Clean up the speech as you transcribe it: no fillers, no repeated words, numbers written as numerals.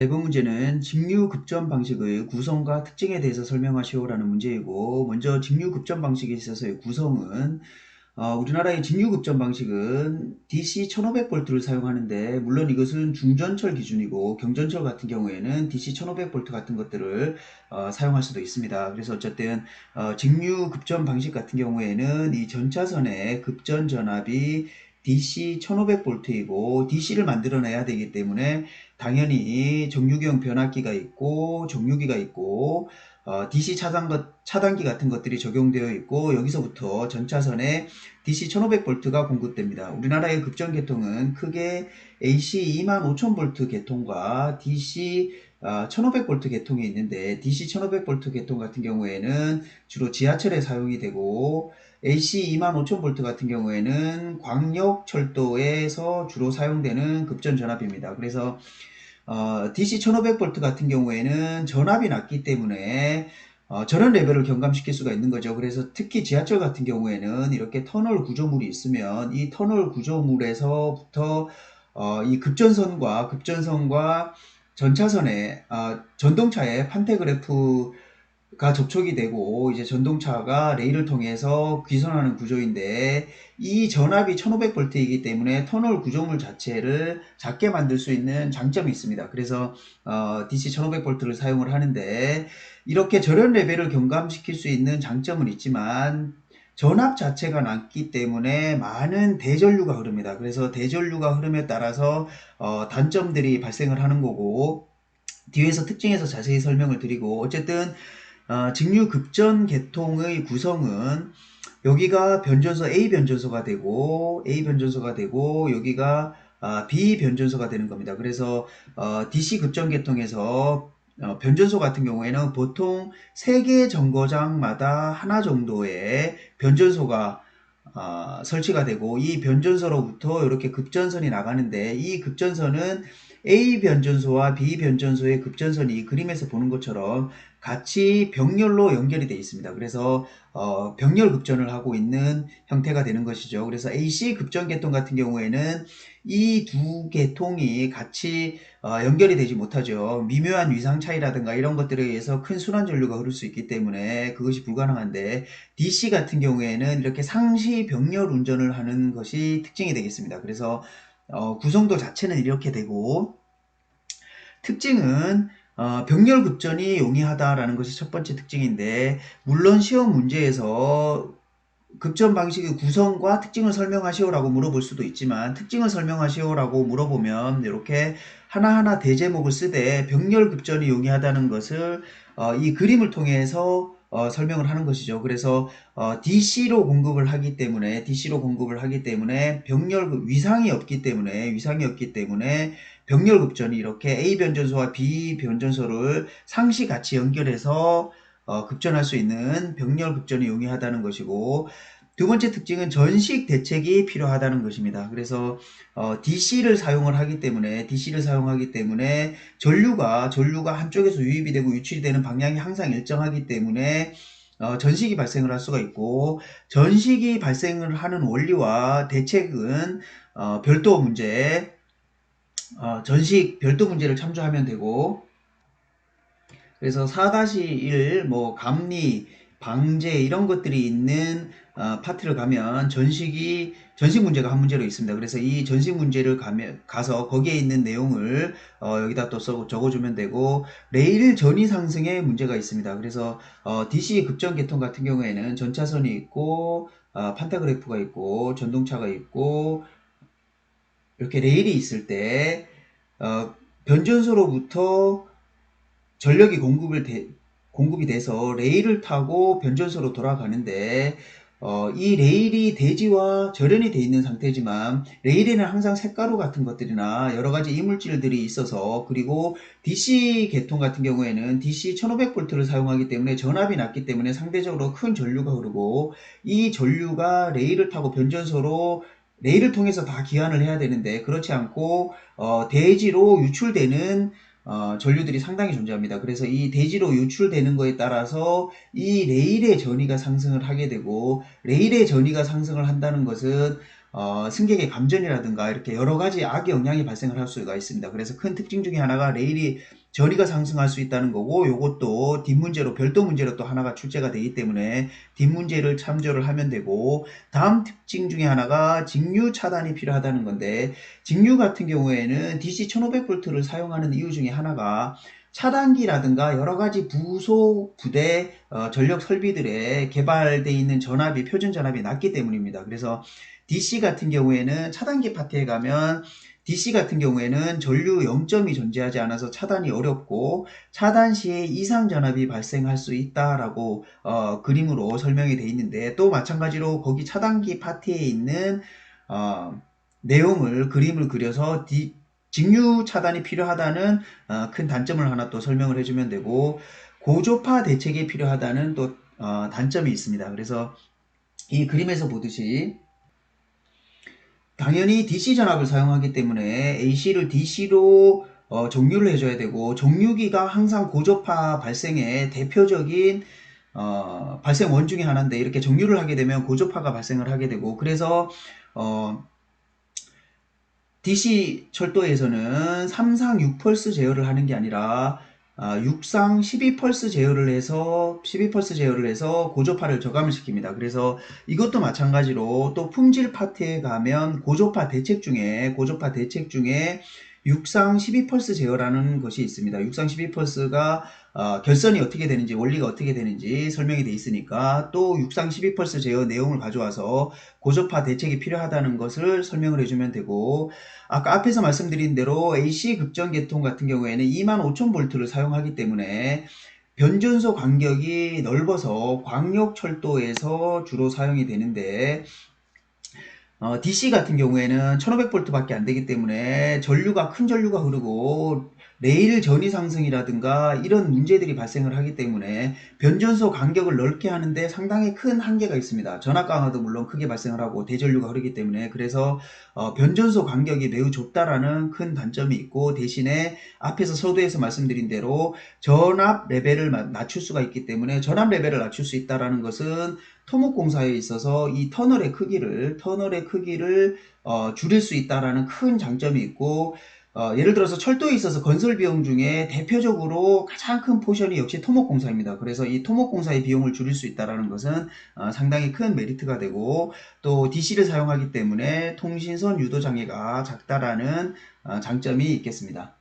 이번 문제는 직류급전 방식의 구성과 특징에 대해서 설명하시오라는 문제이고, 먼저 직류급전 방식에 있어서의 구성은 우리나라의 직류급전 방식은 DC 1500V를 사용하는데, 물론 이것은 중전철 기준이고 경전철 같은 경우에는 DC 1500V 같은 것들을 사용할 수도 있습니다. 그래서 어쨌든 직류급전 방식 같은 경우에는 이 전차선의 급전 전압이 DC 1500V이고 DC를 만들어내야 되기 때문에 당연히 정유경 변압기가 있고 정유기가 있고 DC 차단기 같은 것들이 적용되어 있고, 여기서부터 전차선에 DC 1500V가 공급됩니다. 우리나라의 급전 계통은 크게 AC 25000V 계통과 DC 1500V 계통이 있는데, DC 1500V 계통 같은 경우에는 주로 지하철에 사용이 되고, AC 25000V 같은 경우에는 광역철도에서 주로 사용되는 급전 전압입니다. 그래서 DC 1500V 같은 경우에는 전압이 낮기 때문에 저런 레벨을 경감시킬 수가 있는 거죠. 그래서 특히 지하철 같은 경우에는 이렇게 터널 구조물이 있으면 이 터널 구조물에서부터 이 급전선과 전차선의 전동차의 판테그래프 가 접촉이 되고, 이제 전동차가 레일을 통해서 귀선하는 구조인데, 이 전압이 1500V이기 때문에 터널 구조물 자체를 작게 만들 수 있는 장점이 있습니다. 그래서 DC 1500V를 사용을 하는데, 이렇게 저런 레벨을 경감시킬 수 있는 장점은 있지만 전압 자체가 낮기 때문에 많은 대전류가 흐릅니다. 그래서 대전류가 흐름에 따라서 단점들이 발생을 하는 거고, 뒤에서 특징에서 자세히 설명을 드리고, 어쨌든 직류급전 계통의 구성은 여기가 변전소 A 변전소가 되고 여기가 B 변전소가 되는 겁니다. 그래서 DC 급전 계통에서 변전소 같은 경우에는 보통 3개 정거장마다 하나 정도의 변전소가 설치가 되고, 이 변전소로부터 이렇게 급전선이 나가는데, 이 급전선은 A 변전소와 B 변전소의 급전선이 그림에서 보는 것처럼 같이 병렬로 연결이 되어 있습니다. 그래서 병렬 급전을 하고 있는 형태가 되는 것이죠. 그래서 AC 급전 계통 같은 경우에는 이 두 계통이 같이 연결이 되지 못하죠. 미묘한 위상 차이라든가 이런 것들에 의해서 큰 순환 전류가 흐를 수 있기 때문에 그것이 불가능한데, DC 같은 경우에는 이렇게 상시 병렬 운전을 하는 것이 특징이 되겠습니다. 그래서 구성도 자체는 이렇게 되고, 특징은 병렬 급전이 용이하다라는 것이 첫 번째 특징인데, 물론 시험 문제에서 급전 방식의 구성과 특징을 설명하시오라고 물어볼 수도 있지만, 특징을 설명하시오라고 물어보면 이렇게 하나하나 대제목을 쓰되 병렬 급전이 용이하다는 것을 이 그림을 통해서 설명을 하는 것이죠. 그래서 DC로 공급을 하기 때문에 병렬 위상이 없기 때문에 병렬 급전이 이렇게 A 변전소와 B 변전소를 상시 같이 연결해서 급전할 수 있는 병렬 급전이 용이하다는 것이고, 두 번째 특징은 전식 대책이 필요하다는 것입니다. 그래서 DC를 사용하기 때문에 전류가 한쪽에서 유입이 되고 유출이 되는 방향이 항상 일정하기 때문에 전식이 발생을 할 수가 있고, 전식이 발생을 하는 원리와 대책은 별도 문제, 전식 별도 문제를 참조하면 되고, 그래서 4-1 뭐 감리, 방제 이런 것들이 있는 파트를 가면 전식 문제가 한 문제로 있습니다. 그래서 이 전식 문제를 가서 거기에 있는 내용을 여기다 또 적어주면 되고, 레일 전위 상승의 문제가 있습니다. 그래서 DC 급전 계통 같은 경우에는 전차선이 있고 판타그래프가 있고 전동차가 있고 이렇게 레일이 있을 때 변전소로부터 전력이 공급이 돼서 레일을 타고 변전소로 돌아가는데, 이 레일이 대지와 절연이 돼 있는 상태지만 레일에는 항상 색가루 같은 것들이나 여러 가지 이물질들이 있어서, 그리고 DC 계통 같은 경우에는 DC 1500V를 사용하기 때문에 전압이 낮기 때문에 상대적으로 큰 전류가 흐르고, 이 전류가 레일을 타고 변전소로 레일을 통해서 다 기환을 해야 되는데, 그렇지 않고 대지로 유출되는 전류들이 상당히 존재합니다. 그래서 이 대지로 유출되는 거에 따라서 이 레일의 전위가 상승을 하게 되고, 레일의 전위가 상승을 한다는 것은 승객의 감전이라든가 이렇게 여러 가지 악의 영향이 발생을 할 수가 있습니다. 그래서 큰 특징 중에 하나가 레일이 전이가 상승할 수 있다는 거고, 요것도 뒷문제로 별도 문제로 또 하나가 출제가 되기 때문에 뒷문제를 참조를 하면 되고, 다음 특징 중에 하나가 직류 차단이 필요하다는 건데, 직류 같은 경우에는 DC 1500V를 사용하는 이유 중에 하나가 차단기라든가 여러 가지 부속 부대 전력 설비들에 개발되어 있는 전압이 표준 전압이 낮기 때문입니다. 그래서 DC 같은 경우에는 차단기 파트에 가면 DC 같은 경우에는 전류 0점이 존재하지 않아서 차단이 어렵고, 차단 시에 이상 전압이 발생할 수 있다라고 그림으로 설명이 되어 있는데, 또 마찬가지로 거기 차단기 파트에 있는 어, 내용을 그림을 그려서 직류 차단이 필요하다는 큰 단점을 하나 또 설명을 해주면 되고, 고조파 대책이 필요하다는 또 단점이 있습니다. 그래서 이 그림에서 보듯이 당연히 DC 전압을 사용하기 때문에 AC를 DC로 정류를 해줘야 되고, 정류기가 항상 고조파 발생의 대표적인 발생 원 중에 하나인데, 이렇게 정류를 하게 되면 고조파가 발생을 하게 되고, 그래서 DC 철도에서는 3상 6펄스 제어를 하는 게 아니라 6상 12펄스 제어를 해서 고조파를 저감을 시킵니다. 그래서 이것도 마찬가지로 또 품질 파트에 가면 고조파 대책 중에 6상 12펄스 제어라는 것이 있습니다. 6상 12펄스가 결선이 어떻게 되는지, 원리가 어떻게 되는지 설명이 되어 있으니까, 또 6상 12펄스 제어 내용을 가져와서 고조파 대책이 필요하다는 것을 설명을 해주면 되고, 아까 앞에서 말씀드린 대로 AC 급전 계통 같은 경우에는 25,000V를 사용하기 때문에 변전소 간격이 넓어서 광역철도에서 주로 사용이 되는데, DC 같은 경우에는 1500V 밖에 안 되기 때문에 큰 전류가 흐르고 레일 전이 상승이라든가 이런 문제들이 발생을 하기 때문에 변전소 간격을 넓게 하는데 상당히 큰 한계가 있습니다. 전압 강화도 물론 크게 발생을 하고 대전류가 흐르기 때문에, 그래서 변전소 간격이 매우 좁다라는 큰 단점이 있고, 대신에 앞에서 서두에서 말씀드린 대로 전압 레벨을 낮출 수가 있기 때문에, 전압 레벨을 낮출 수 있다라는 것은 토목공사에 있어서 이 터널의 크기를 줄일 수 있다라는 큰 장점이 있고, 예를 들어서 철도에 있어서 건설 비용 중에 대표적으로 가장 큰 포션이 역시 토목공사입니다. 그래서 이 토목공사의 비용을 줄일 수 있다는 것은 상당히 큰 메리트가 되고, 또 DC를 사용하기 때문에 통신선 유도 장애가 작다라는 장점이 있겠습니다.